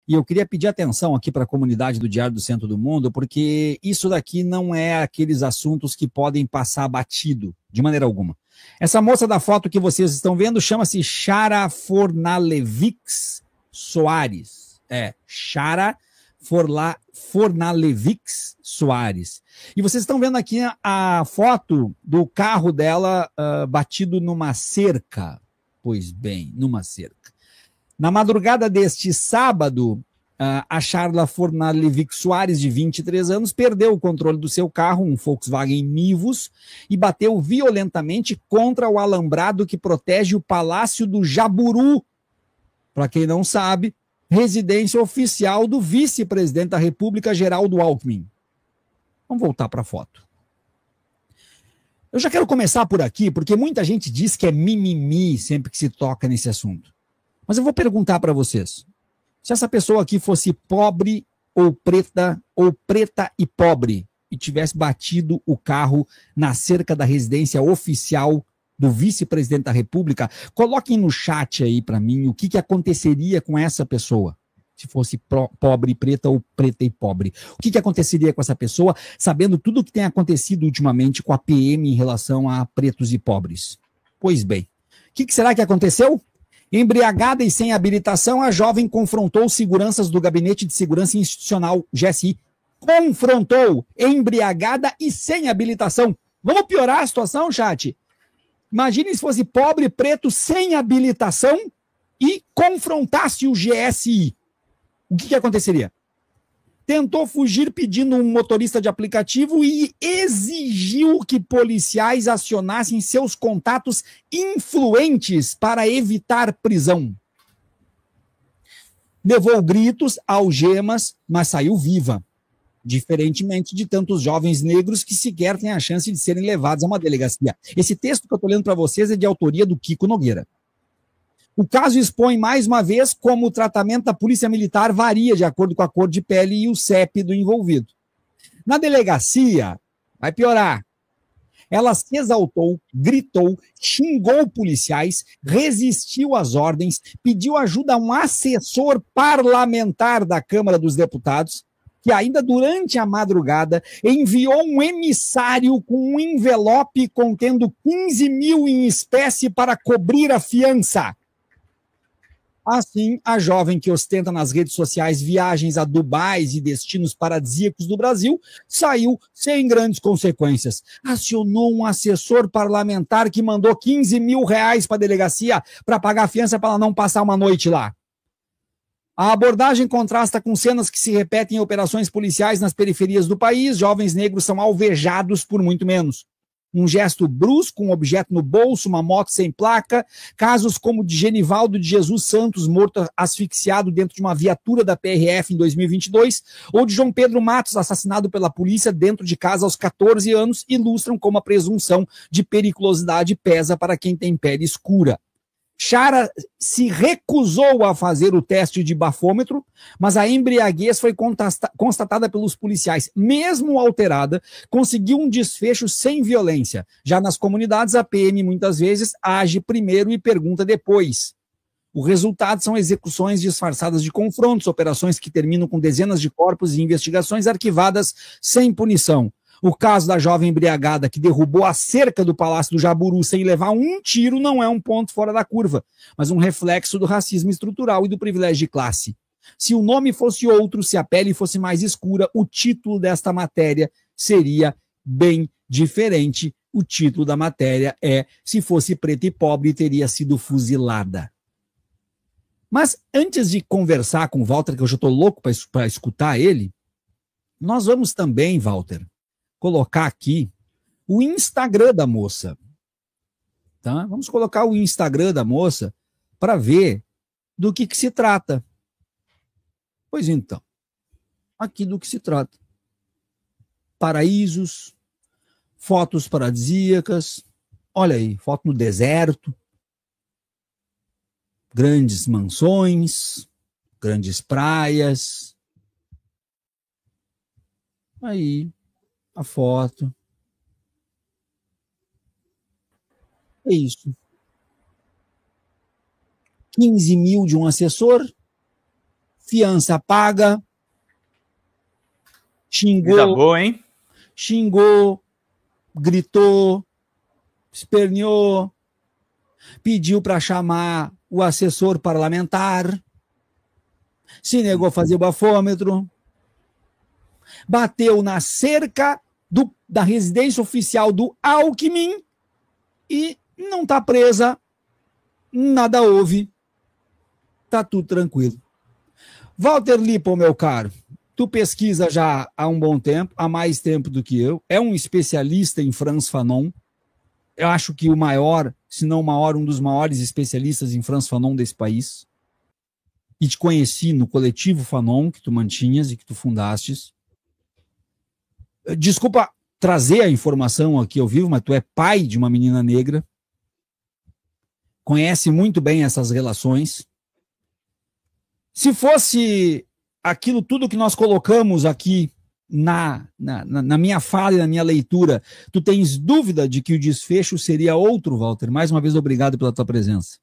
E eu queria pedir atenção aqui para a comunidade do Diário do Centro do Mundo, porque isso daqui não é aqueles assuntos que podem passar batido, de maneira alguma. Essa moça da foto que vocês estão vendo chama-se Chara Fornalevics Soares. Chara Fornalevics Soares. E vocês estão vendo aqui a foto do carro dela batido numa cerca. Pois bem, numa cerca. Na madrugada deste sábado, a Charla Fornalevics Soares, de 23 anos, perdeu o controle do seu carro, um Volkswagen Nivus, e bateu violentamente contra o alambrado que protege o Palácio do Jaburu. Para quem não sabe, residência oficial do vice-presidente da República, Geraldo Alckmin. Vamos voltar para a foto. Eu já quero começar por aqui, porque muita gente diz que é mimimi sempre que se toca nesse assunto. Mas eu vou perguntar para vocês, se essa pessoa aqui fosse pobre ou preta e pobre, e tivesse batido o carro na cerca da residência oficial do vice-presidente da República, coloquem no chat aí para mim o que aconteceria com essa pessoa, se fosse pobre, preta ou preta e pobre. O que aconteceria com essa pessoa, sabendo tudo o que tem acontecido ultimamente com a PM em relação a pretos e pobres? Pois bem, o que será que aconteceu? Embriagada e sem habilitação, a jovem confrontou seguranças do Gabinete de Segurança Institucional, GSI. Confrontou, embriagada e sem habilitação. Vamos piorar a situação, chat? Imagine se fosse pobre, preto, sem habilitação e confrontasse o GSI. O que aconteceria? Tentou fugir pedindo um motorista de aplicativo e exigiu que policiais acionassem seus contatos influentes para evitar prisão. Levou gritos, algemas, mas saiu viva, diferentemente de tantos jovens negros que sequer têm a chance de serem levados a uma delegacia. Esse texto que eu estou lendo para vocês é de autoria do Kiko Nogueira. O caso expõe, mais uma vez, como o tratamento da polícia militar varia de acordo com a cor de pele e o CEP do envolvido. Na delegacia, vai piorar. Ela se exaltou, gritou, xingou policiais, resistiu às ordens, pediu ajuda a um assessor parlamentar da Câmara dos Deputados, que ainda durante a madrugada enviou um emissário com um envelope contendo 15 mil em espécie para cobrir a fiança. Assim, a jovem que ostenta nas redes sociais viagens a Dubai e destinos paradisíacos do Brasil saiu sem grandes consequências. Acionou um assessor parlamentar que mandou 15 mil reais para a delegacia para pagar a fiança para ela não passar uma noite lá. A abordagem contrasta com cenas que se repetem em operações policiais nas periferias do país. Jovens negros são alvejados por muito menos. Um gesto brusco, um objeto no bolso, uma moto sem placa, casos como o de Genivaldo de Jesus Santos, morto asfixiado dentro de uma viatura da PRF em 2022, ou de João Pedro Matos, assassinado pela polícia dentro de casa aos 14 anos, ilustram como a presunção de periculosidade pesa para quem tem pele escura. Chara se recusou a fazer o teste de bafômetro, mas a embriaguez foi constatada pelos policiais. Mesmo alterada, conseguiu um desfecho sem violência. Já nas comunidades, a PM muitas vezes age primeiro e pergunta depois. O resultado são execuções disfarçadas de confrontos, operações que terminam com dezenas de corpos e investigações arquivadas sem punição. O caso da jovem embriagada que derrubou a cerca do Palácio do Jaburu sem levar um tiro não é um ponto fora da curva, mas um reflexo do racismo estrutural e do privilégio de classe. Se o nome fosse outro, se a pele fosse mais escura, o título desta matéria seria bem diferente. O título da matéria é: se fosse preta e pobre, teria sido fuzilada. Mas antes de conversar com o Walter, que eu já estou louco para escutar ele, nós vamos também, Walter, colocar aqui o Instagram da moça. Tá? Vamos colocar o Instagram da moça para ver do que se trata. Pois então, aqui do que se trata. Paraísos, fotos paradisíacas, olha aí, foto no deserto, grandes mansões, grandes praias. Aí, a foto. É isso. 15 mil de um assessor, fiança paga, Vida boa, hein? xingou, gritou, esperneou, pediu para chamar o assessor parlamentar, se negou a fazer bafômetro, bateu na cerca da residência oficial do Alckmin e não está presa, nada houve, tá tudo tranquilo. Walter Lippmann, meu caro, tu pesquisa já há um bom tempo, há mais tempo do que eu, é um especialista em Frantz Fanon, eu acho que o maior, se não o maior, um dos maiores especialistas em Frantz Fanon desse país, e te conheci no coletivo Fanon, que tu mantinhas e que tu fundastes. Desculpa trazer a informação aqui ao vivo, mas tu é pai de uma menina negra, conhece muito bem essas relações. Se fosse aquilo tudo que nós colocamos aqui na minha fala e na minha leitura, tu tens dúvida de que o desfecho seria outro, Walter? Mais uma vez, obrigado pela tua presença.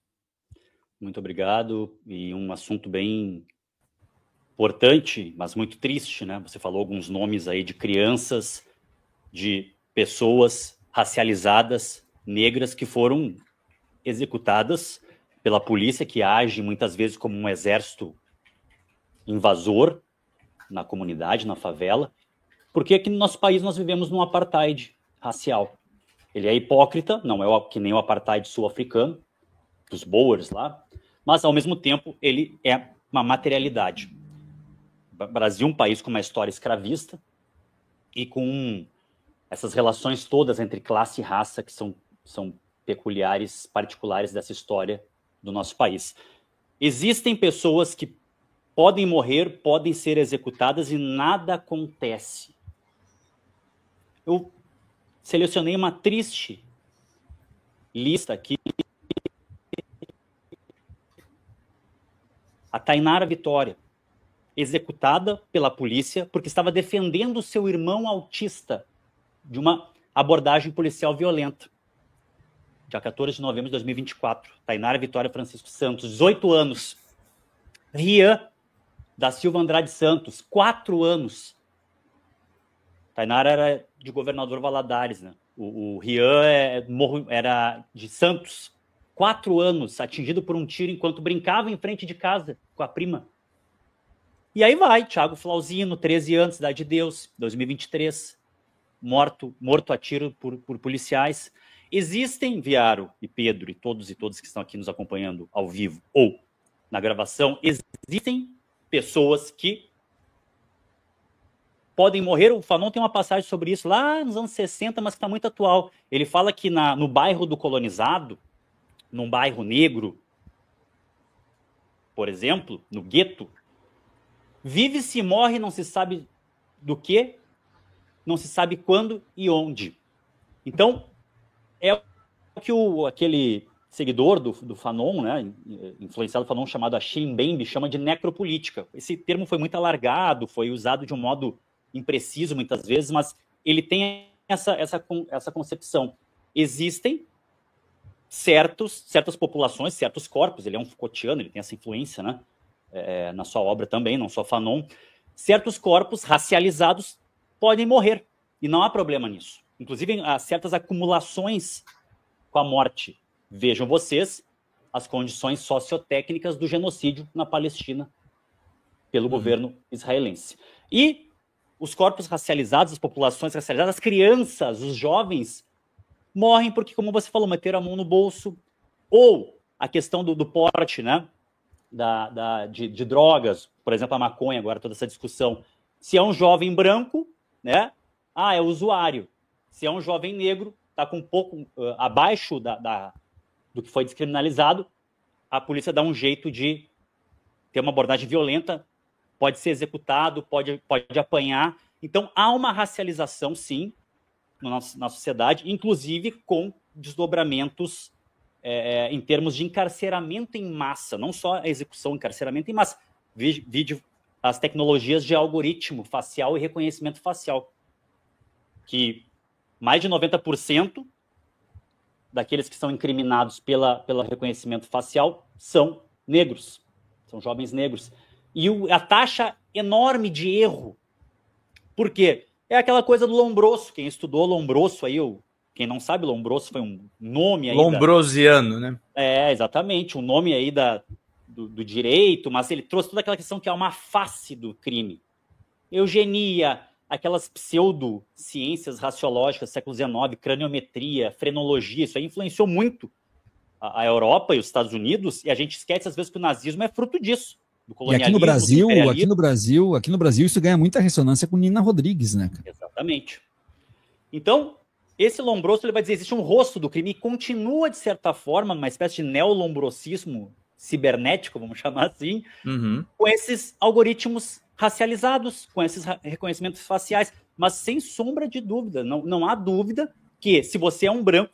Muito obrigado, e um assunto bem importante, mas muito triste, né? Você falou alguns nomes aí de crianças, de pessoas racializadas, negras, que foram executadas pela polícia, que age muitas vezes como um exército invasor na comunidade, na favela, porque aqui no nosso país nós vivemos num apartheid racial. Ele é hipócrita, não é que nem o apartheid sul-africano, dos Boers lá, mas ao mesmo tempo ele é uma materialidade. O Brasil é um país com uma história escravista e com essas relações todas entre classe e raça que são peculiares, particulares dessa história do nosso país. Existem pessoas que podem morrer, podem ser executadas e nada acontece. Eu selecionei uma triste lista aqui. A Tainara Vitória, executada pela polícia porque estava defendendo seu irmão autista de uma abordagem policial violenta. Dia 14 de novembro de 2024. Tainara Vitória Francisco Santos, 18 anos. Rian da Silva Andrade Santos, 4 anos. Tainara era de Governador Valadares, né? O Rian era de Santos, 4 anos, atingido por um tiro enquanto brincava em frente de casa com a prima. E aí vai, Thiago Flauzino, 13 anos, Cidade de Deus, 2023, morto a tiro por policiais. Existem, Viaro e Pedro, e todos que estão aqui nos acompanhando ao vivo ou na gravação, existem pessoas que podem morrer. O Fanon tem uma passagem sobre isso lá nos anos 60, mas que está muito atual. Ele fala que no bairro do colonizado, num bairro negro, por exemplo, no gueto, vive-se e morre, não se sabe do que, não se sabe quando e onde. Então, é o que aquele seguidor do Fanon, né, influenciado do Fanon, chamado Achille Mbembe, chama de necropolítica. Esse termo foi muito alargado, foi usado de um modo impreciso muitas vezes, mas ele tem essa concepção. Existem certas populações, certos corpos, ele é um Foucaultiano, ele tem essa influência, né, na sua obra também, não só Fanon, certos corpos racializados podem morrer, e não há problema nisso. Inclusive, há certas acumulações com a morte. Vejam vocês as condições sociotécnicas do genocídio na Palestina pelo governo israelense. E os corpos racializados, as populações racializadas, as crianças, os jovens, morrem porque, como você falou, meteram a mão no bolso, ou a questão do porte, né, de drogas, por exemplo, a maconha, agora toda essa discussão. Se é um jovem branco, né, é usuário. Se é um jovem negro, está com um pouco abaixo do que foi descriminalizado, a polícia dá um jeito de ter uma abordagem violenta, pode ser executado, pode apanhar. Então, há uma racialização, sim, na sociedade, inclusive com desdobramentos em termos de encarceramento em massa, não só a execução, encarceramento em massa. Vídeo as tecnologias de algoritmo facial e reconhecimento facial, que mais de 90% daqueles que são incriminados pelo reconhecimento facial são negros, são jovens negros. E a taxa enorme de erro. Por quê? É aquela coisa do Lombroso. Quem estudou Lombroso aí, quem não sabe, Lombroso foi um nome aí. Lombrosiano, né? Exatamente, um nome aí do direito, mas ele trouxe toda aquela questão que é uma face do crime. Eugenia, aquelas pseudociências raciológicas do século XIX, craniometria, frenologia, isso aí influenciou muito a Europa e os Estados Unidos, e a gente esquece às vezes que o nazismo é fruto disso, do colonialismo, aqui no Brasil isso ganha muita ressonância com Nina Rodrigues, né? Exatamente. Então, esse Lombroso, ele vai dizer, existe um rosto do crime e continua, de certa forma, uma espécie de neolombrosismo cibernético, vamos chamar assim, com esses algoritmos racializados, com esses reconhecimentos faciais, mas sem sombra de dúvida, não há dúvida que se você é um branco,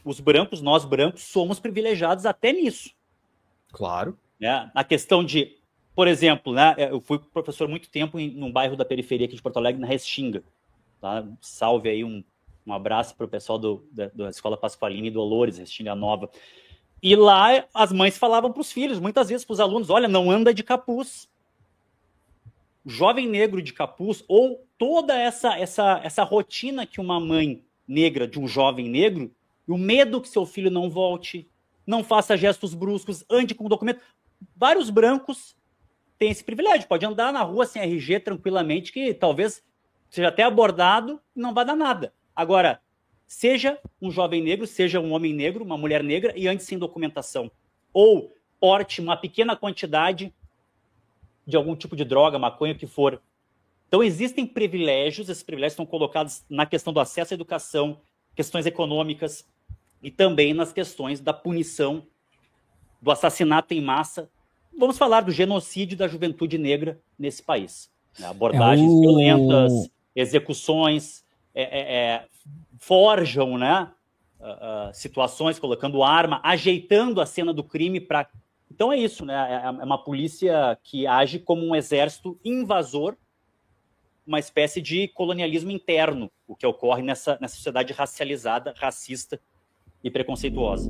os brancos, nós brancos, somos privilegiados até nisso. Claro. Né? A questão de, por exemplo, né, eu fui professor muito tempo num bairro da periferia aqui de Porto Alegre, na Restinga. Tá? Salve aí, um abraço para o pessoal da Escola Pasqualini e Dolores, Restinga Nova. E lá as mães falavam para os filhos, muitas vezes para os alunos, olha, não anda de capuz. O jovem negro de capuz, ou toda essa rotina que uma mãe negra de um jovem negro, o medo que seu filho não volte, não faça gestos bruscos, ande com documento. Vários brancos têm esse privilégio, pode andar na rua sem RG tranquilamente, que talvez seja até abordado e não vai dar nada. Agora, seja um jovem negro, seja um homem negro, uma mulher negra, e ande sem documentação. Ou porte uma pequena quantidade de algum tipo de droga, maconha, o que for. Então, existem privilégios, esses privilégios estão colocados na questão do acesso à educação, questões econômicas, e também nas questões da punição, do assassinato em massa. Vamos falar do genocídio da juventude negra nesse país. Abordagens violentas, execuções, forjam, né, situações, colocando arma, ajeitando a cena do crime para... Então é isso, né? É uma polícia que age como um exército invasor, uma espécie de colonialismo interno, o que ocorre nessa sociedade racializada, racista e preconceituosa.